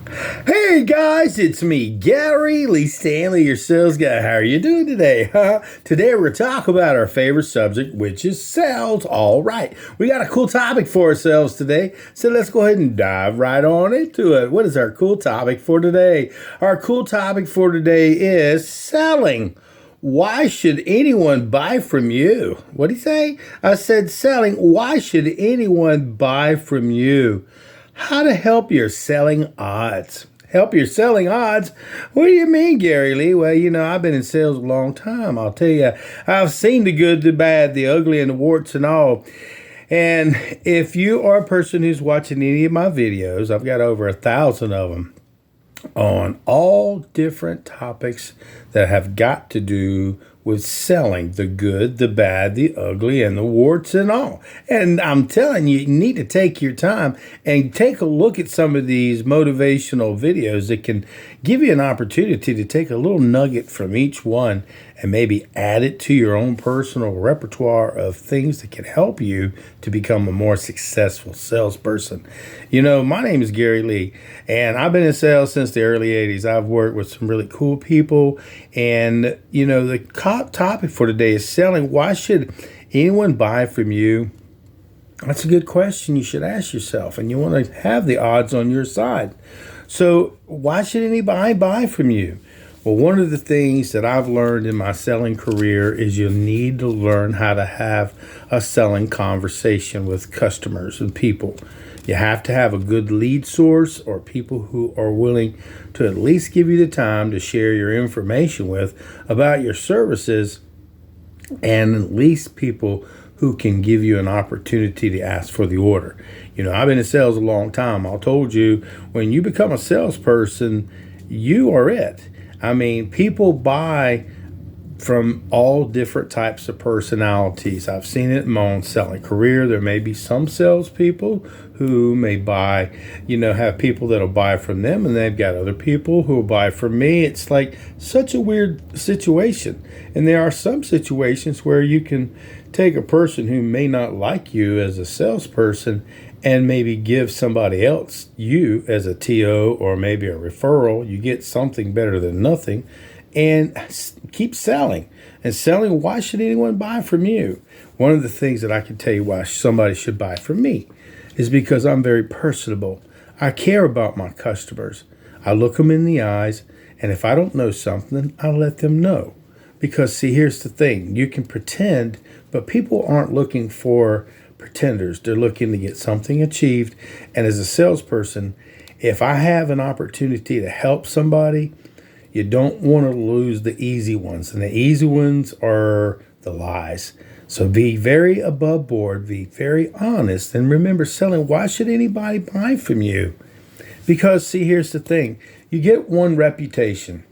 Hey guys, it's me, Gary Lee Stanley, your sales guy. How are you doing today? Today we're going to talk about our favorite subject, which is sales. All right, we got a cool topic for ourselves today, so let's go ahead and dive right on into it. What is our cool topic for today? Our cool topic for today is selling. Why should anyone buy from you? What did he say? I said selling. Why should anyone buy from you? How to help your selling odds. Help your selling odds? What do you mean, Gary Lee? Well, I've been in sales a long time. I'll tell you, I've seen the good, the bad, the ugly, and the warts and all. And if you are a person who's watching any of my videos, I've got over 1,000 of them on all different topics that have got to do with selling, the good, the bad, the ugly, and the warts and all. And I'm telling you, you need to take your time and take a look at some of these motivational videos that can give you an opportunity to take a little nugget from each one and maybe add it to your own personal repertoire of things that can help you to become a more successful salesperson. My name is Gary Lee, and I've been in sales since the early 80s. I've worked with some really cool people, and the topic for today is selling. Why should anyone buy from you? That's a good question you should ask yourself, and you want to have the odds on your side. So why should anybody buy from you? Well, one of the things that I've learned in my selling career is you need to learn how to have a selling conversation with customers and people. You have to have a good lead source or people who are willing to at least give you the time to share your information with about your services, and at least people who can give you an opportunity to ask for the order. I've been in sales a long time. I told you, when you become a salesperson, you are it. I mean, people buy from all different types of personalities. I've seen it in my own selling career. There may be some salespeople who may buy, have people that'll buy from them, and they've got other people who will buy from me. It's like such a weird situation. And there are some situations where you can take a person who may not like you as a salesperson and maybe give somebody else you as a TO or maybe a referral. You get something better than nothing, and keep selling. And selling, why should anyone buy from you? One of the things that I can tell you why somebody should buy from me is because I'm very personable. I care about my customers. I look them in the eyes, and if I don't know something, I let them know. Because, see, here's the thing. You can pretend, but people aren't looking for pretenders. They're looking to get something achieved. And as a salesperson, if I have an opportunity to help somebody, you don't want to lose the easy ones. And the easy ones are the lies. So be very above board, be very honest, and remember, selling, why should anybody buy from you? Because, see, here's the thing. You get one reputation.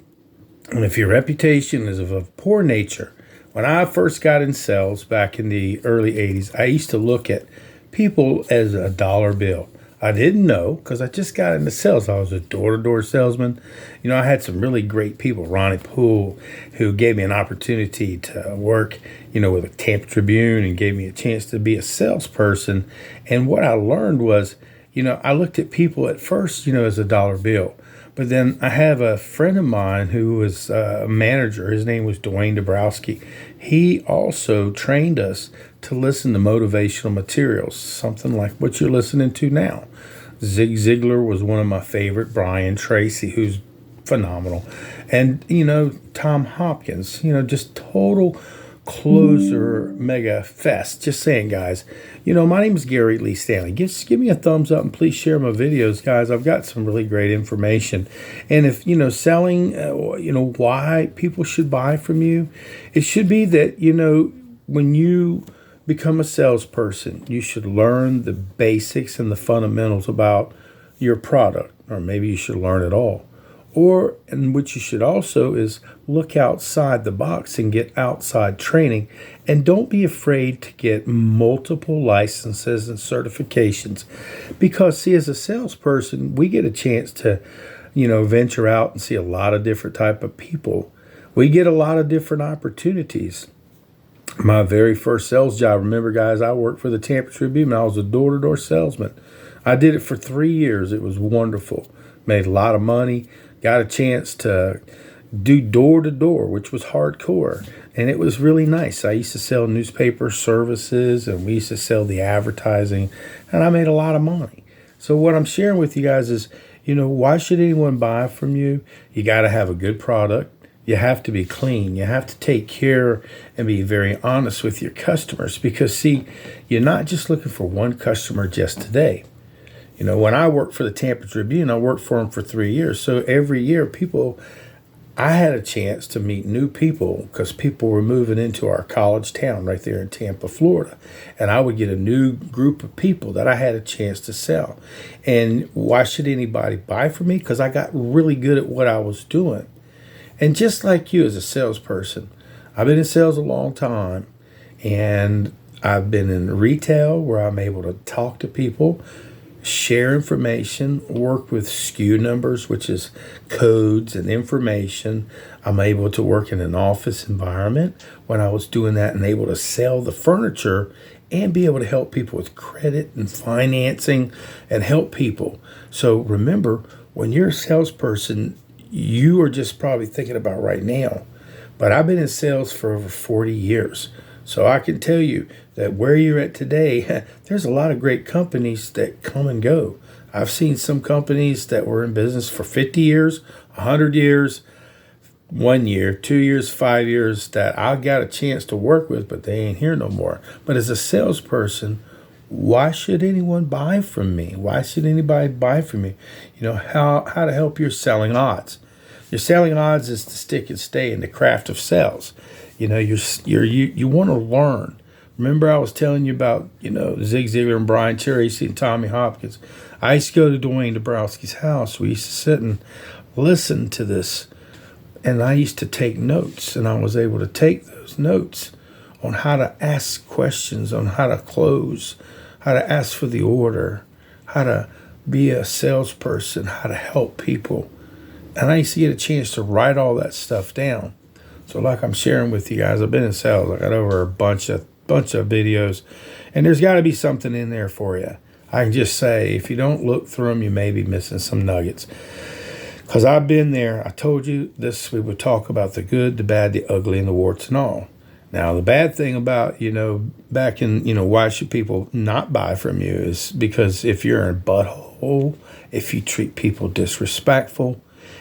And if your reputation is of a poor nature, when I first got in sales back in the early 80s, I used to look at people as a dollar bill. I didn't know, because I just got into sales. I was a door-to-door salesman. I had some really great people, Ronnie Poole, who gave me an opportunity to work, with the Tampa Tribune, and gave me a chance to be a salesperson. And what I learned was, I looked at people at first, as a dollar bill. But then I have a friend of mine who was a manager. His name was Dwayne Dabrowski. He also trained us to listen to motivational materials, something like what you're listening to now. Zig Ziglar was one of my favorite. Brian Tracy, who's phenomenal. And, Tom Hopkins, just total closer mega fest. Just saying, guys. My name is Gary Lee Stanley. Give me a thumbs up, and please share my videos, guys. I've got some really great information. And if selling, why people should buy from you, it should be that when you become a salesperson, you should learn the basics and the fundamentals about your product, or maybe you should learn it all. And what you should also is look outside the box and get outside training. And don't be afraid to get multiple licenses and certifications. Because, see, as a salesperson, we get a chance to, venture out and see a lot of different type of people. We get a lot of different opportunities. My very first sales job, remember, guys, I worked for the Tampa Tribune. I was a door-to-door salesman. I did it for 3 years. It was wonderful. Made a lot of money. Got a chance to do door to door, which was hardcore. And it was really nice. I used to sell newspaper services and we used to sell the advertising, and I made a lot of money. So what I'm sharing with you guys is, why should anyone buy from you? You got to have a good product. You have to be clean. You have to take care and be very honest with your customers because, see, you're not just looking for one customer just today. When I worked for the Tampa Tribune, I worked for them for 3 years. So every year, I had a chance to meet new people because people were moving into our college town right there in Tampa, Florida. And I would get a new group of people that I had a chance to sell. And why should anybody buy from me? Because I got really good at what I was doing. And just like you as a salesperson, I've been in sales a long time. And I've been in retail where I'm able to talk to people, share information, work with SKU numbers, which is codes and information. I'm able to work in an office environment when I was doing that and able to sell the furniture and be able to help people with credit and financing and help people. So remember, when you're a salesperson, you are just probably thinking about right now, but I've been in sales for over 40 years. So I can tell you that where you're at today, there's a lot of great companies that come and go. I've seen some companies that were in business for 50 years, 100 years, 1 year, 2 years, 5 years that I got a chance to work with, but they ain't here no more. But as a salesperson, why should anyone buy from me? Why should anybody buy from me? How to help your selling odds. Your selling odds is to stick and stay in the craft of sales. You want to learn. Remember I was telling you about, Zig Ziglar and Brian Tracy and Tommy Hopkins. I used to go to Dwayne Dabrowski's house. We used to sit and listen to this. And I used to take notes. And I was able to take those notes on how to ask questions, on how to close, how to ask for the order, how to be a salesperson, how to help people. And I used to get a chance to write all that stuff down. So like I'm sharing with you guys, I've been in sales. I got over a bunch of videos, and there's got to be something in there for you. I can just say, if you don't look through them, you may be missing some nuggets. Because I've been there. I told you this, we would talk about the good, the bad, the ugly, and the warts and all. Now, the bad thing about, back in, why should people not buy from you is because if you're in a butthole, if you treat people disrespectful,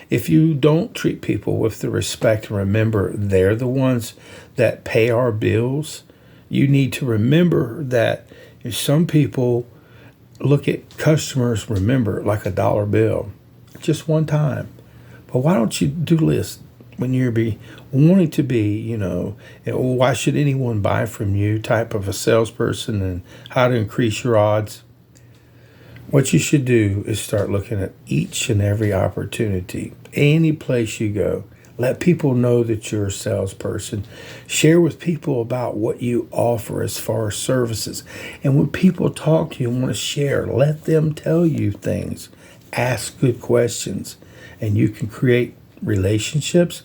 if you don't treat people with the respect, remember, they're the ones that pay our bills. You need to remember that if some people look at customers, remember, like a dollar bill, just one time. But why don't you do this when you're wanting to be, why should anyone buy from you type of a salesperson and how to increase your odds? What you should do is start looking at each and every opportunity, any place you go. Let people know that you're a salesperson. Share with people about what you offer as far as services. And when people talk to you and want to share, let them tell you things. Ask good questions. And you can create relationships,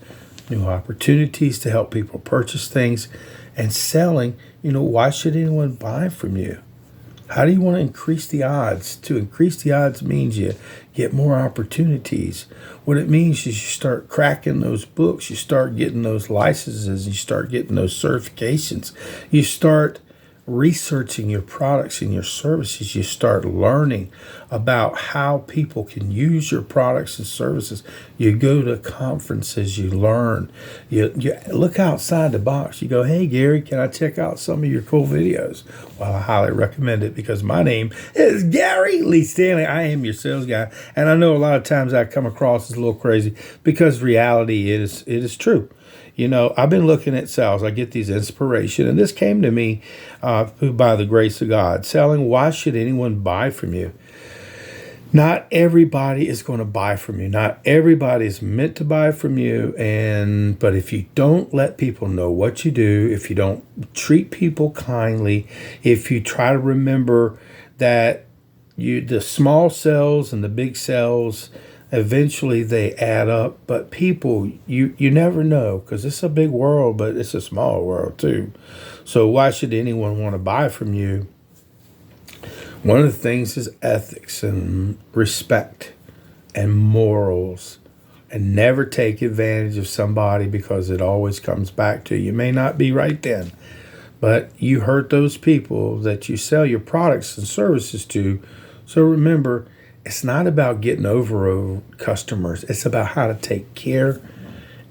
new opportunities to help people purchase things. And selling, why should anyone buy from you? How do you want to increase the odds? To increase the odds means you get more opportunities. What it means is you start cracking those books, you start getting those licenses, you start getting those certifications. You start researching your products and your services. You start learning about how people can use your products and services. You go to conferences, you learn. You look outside the box. You go, hey, Gary, can I check out some of your cool videos? Well, I highly recommend it because my name is Gary Lee Stanley. I am your sales guy. And I know a lot of times I come across as a little crazy because reality it is true. I've been looking at sales. I get these inspiration, and this came to me by the grace of God. Selling, why should anyone buy from you? Not everybody is going to buy from you. Not everybody is meant to buy from you. But if you don't let people know what you do, if you don't treat people kindly, if you try to remember that the small sales and the big sales, eventually they add up. But people, you never know, because it's a big world, but it's a small world too. So why should anyone want to buy from you? One of the things is ethics and respect and morals, and never take advantage of somebody because it always comes back to you. You may not be right then, but you hurt those people that you sell your products and services to. So remember, it's not about getting over customers. It's about how to take care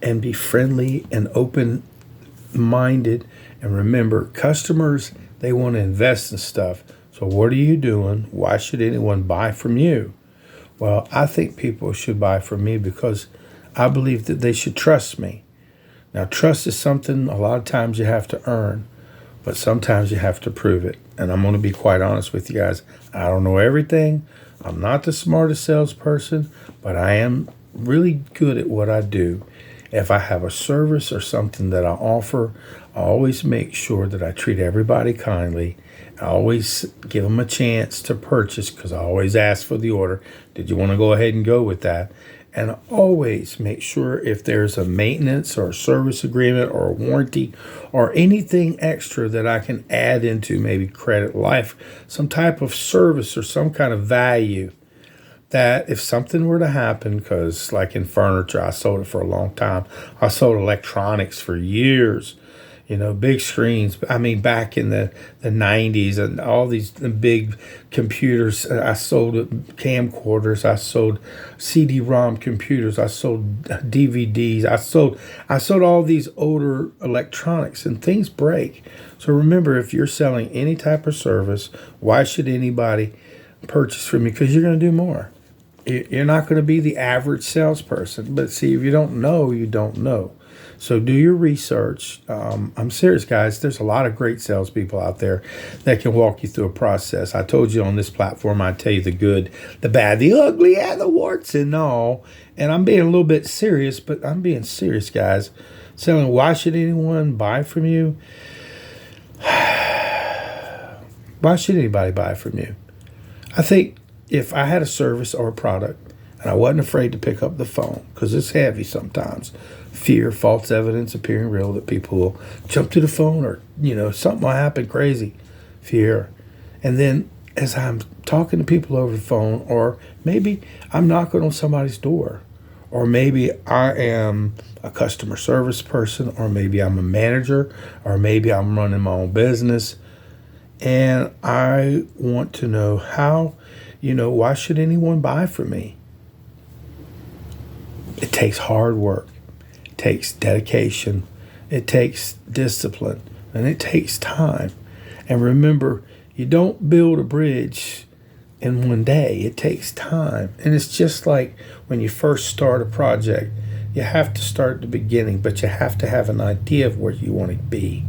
and be friendly and open-minded. And remember, customers, they want to invest in stuff. So what are you doing? Why should anyone buy from you? Well, I think people should buy from me because I believe that they should trust me. Now, trust is something a lot of times you have to earn, but sometimes you have to prove it. And I'm going to be quite honest with you guys. I don't know everything. I'm not the smartest salesperson, but I am really good at what I do. If I have a service or something that I offer, I always make sure that I treat everybody kindly. I always give them a chance to purchase because I always ask for the order. Did you want to go ahead and go with that? And I always make sure if there's a maintenance or a service agreement or a warranty or anything extra that I can add into maybe credit life, some type of service or some kind of value, that if something were to happen, because like in furniture, I sold it for a long time. I sold electronics for years, big screens. I mean, back in the 90s and all these big computers. I sold camcorders. I sold CD-ROM computers. I sold DVDs. I sold all these older electronics, and things break. So remember, if you're selling any type of service, why should anybody purchase from you? Because you're going to do more. You're not going to be the average salesperson. But see, if you don't know, you don't know. So do your research. I'm serious, guys. There's a lot of great salespeople out there that can walk you through a process. I told you on this platform, I tell you the good, the bad, the ugly, and the warts and all. And I'm being a little bit serious, but I'm being serious, guys. Selling, why should anyone buy from you? Why should anybody buy from you? I think if I had a service or a product and I wasn't afraid to pick up the phone, because it's heavy sometimes, fear, false evidence appearing real, that people will jump to the phone or, something will happen crazy, fear. And then as I'm talking to people over the phone, or maybe I'm knocking on somebody's door, or maybe I am a customer service person, or maybe I'm a manager, or maybe I'm running my own business, and I want to know how, why should anyone buy from me? It takes hard work. It takes dedication. It takes discipline. And it takes time. And remember, you don't build a bridge in one day. It takes time. And it's just like when you first start a project, you have to start at the beginning, but you have to have an idea of where you want to be.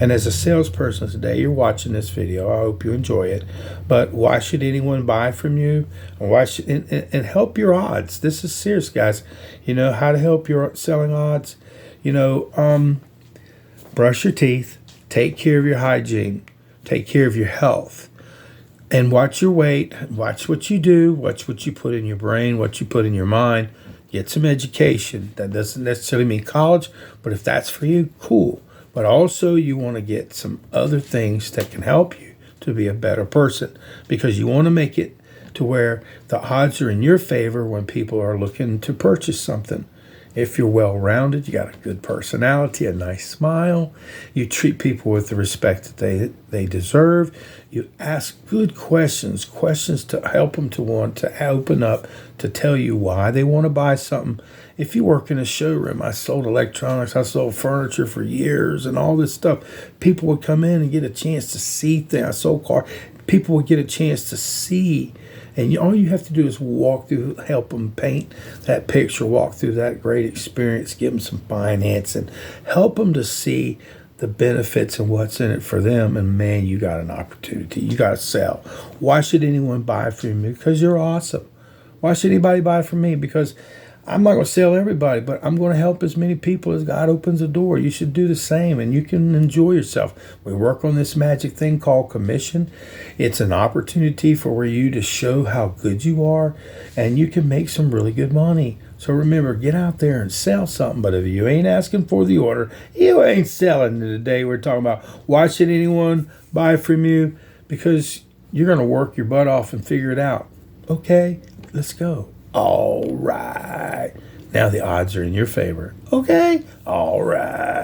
And as a salesperson today, you're watching this video. I hope you enjoy it. But why should anyone buy from you? And why should and help your odds? This is serious, guys. How to help your selling odds. Brush your teeth. Take care of your hygiene. Take care of your health. And watch your weight. Watch what you do. Watch what you put in your brain. What you put in your mind. Get some education. That doesn't necessarily mean college, but if that's for you, cool. But also you want to get some other things that can help you to be a better person, because you want to make it to where the odds are in your favor when people are looking to purchase something. If you're well-rounded, you got a good personality, a nice smile, you treat people with the respect that they deserve, you ask good questions to help them to want to open up, to tell you why they want to buy something. If you work in a showroom, I sold electronics, I sold furniture for years and all this stuff. People would come in and get a chance to see things. I sold cars. People would get a chance to see. And all you have to do is walk through, help them paint that picture, walk through that great experience, give them some finance, and help them to see the benefits and what's in it for them. And man, you got an opportunity. You got to sell. Why should anyone buy from you? Because you're awesome. Why should anybody buy from me? Because I'm not going to sell everybody, but I'm going to help as many people as God opens the door. You should do the same, and you can enjoy yourself. We work on this magic thing called commission. It's an opportunity for you to show how good you are, and you can make some really good money. So remember, get out there and sell something. But if you ain't asking for the order, you ain't selling. Today we're talking about why should anyone buy from you? Because You're going to work your butt off and figure it out. Okay, let's go. All right. Now the odds are in your favor. Okay, all right.